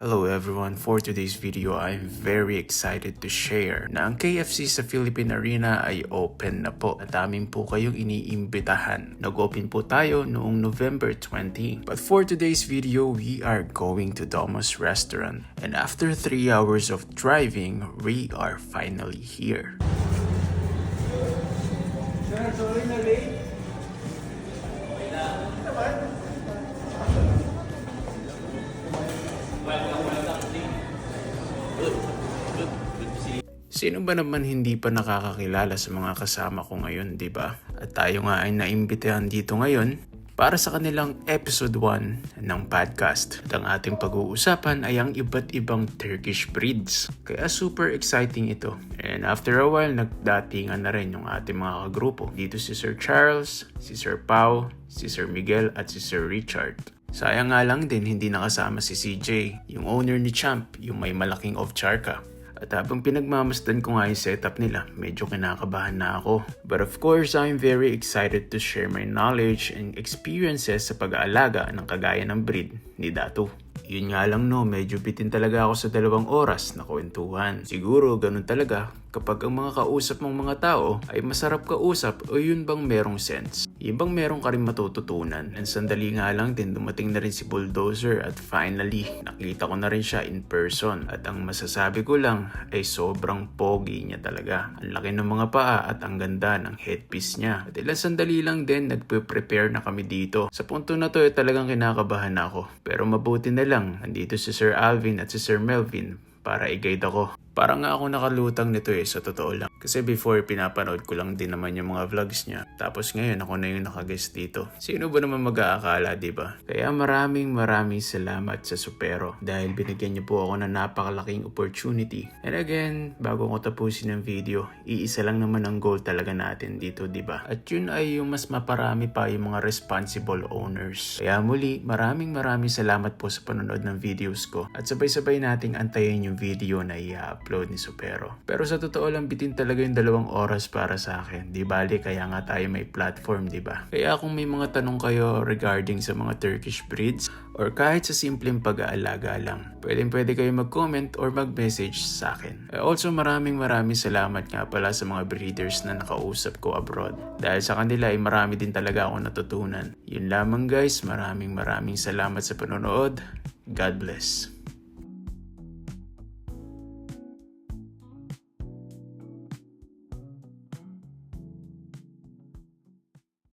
Hello everyone, for today's video I'm very excited to share na ang KFC sa Philippine Arena ay open na po. Madaming po kayong iniimbitahan. Nag-open po tayo noong November 20. But for today's video, we are going to Domus Restaurant. And after 3 hours of driving, we are finally here. Sir, sorry na late. Sino ba naman hindi pa nakakakilala sa mga kasama ko ngayon, di ba? At tayo nga ay naimbitahan dito ngayon para sa kanilang episode 1 ng podcast. At ang ating pag-uusapan ay ang iba't ibang Turkish breeds. Kaya super exciting ito. And after a while, nagdatingan na rin yung ating mga kagrupo. Dito si Sir Charles, si Sir Pau, si Sir Miguel at si Sir Richard. Sayang nga lang din hindi nakasama si CJ, yung owner ni Champ, yung may malaking ovcharka. At habang pinagmamasdan ko nga yung setup nila, medyo kinakabahan na ako. But of course, I'm very excited to share my knowledge and experiences sa pag-aalaga ng kagaya ng breed ni Datu. Yun nga lang no, medyo bitin talaga ako sa 2 oras na kwentuhan. Siguro ganun talaga kapag ang mga kausap mong mga tao ay masarap kausap o yun bang merong sense. Yun bang meron ka rin matututunan. And sandali nga lang din dumating na rin si Bulldozer at finally nakita ko na rin siya in person. At ang masasabi ko lang ay sobrang pogi niya talaga. Ang laki ng mga paa at ang ganda ng headpiece niya. At ilang sandali lang din nagpe-prepare na kami dito. Sa punto na to ay talagang kinakabahan na ako. Pero mabuti na lang, andito si Sir Alvin at si Sir Melvin para i-guide ako. Parang nga ako nakalutang nito sa totoo lang. Kasi before, pinapanood ko lang din naman yung mga vlogs niya. Tapos ngayon, ako na yung nakaguest dito. Sino ba naman mag-aakala, diba? Kaya maraming salamat sa Supero. Dahil binigyan niyo po ako ng napakalaking opportunity. And again, bago ko tapusin ang video, iisa lang naman ang goal talaga natin dito, diba? At yun ay yung mas maparami pa yung mga responsible owners. Kaya muli, maraming salamat po sa panonood ng videos ko. At sabay-sabay nating antayin yung video na i-upload ni Supero. Pero sa totoo lang, bitin talaga yung 2 oras para sa akin. Di bali, kaya nga tayo may platform, di ba? Kaya kung may mga tanong kayo regarding sa mga Turkish breeds or kahit sa simpleng pag-aalaga lang, pwede kayo mag-comment or mag-message sa akin. Also, maraming salamat nga pala sa mga breeders na nakausap ko abroad. Dahil sa kanila ay marami din talaga ako natutunan. Yun lamang guys, maraming salamat sa panonood. God bless.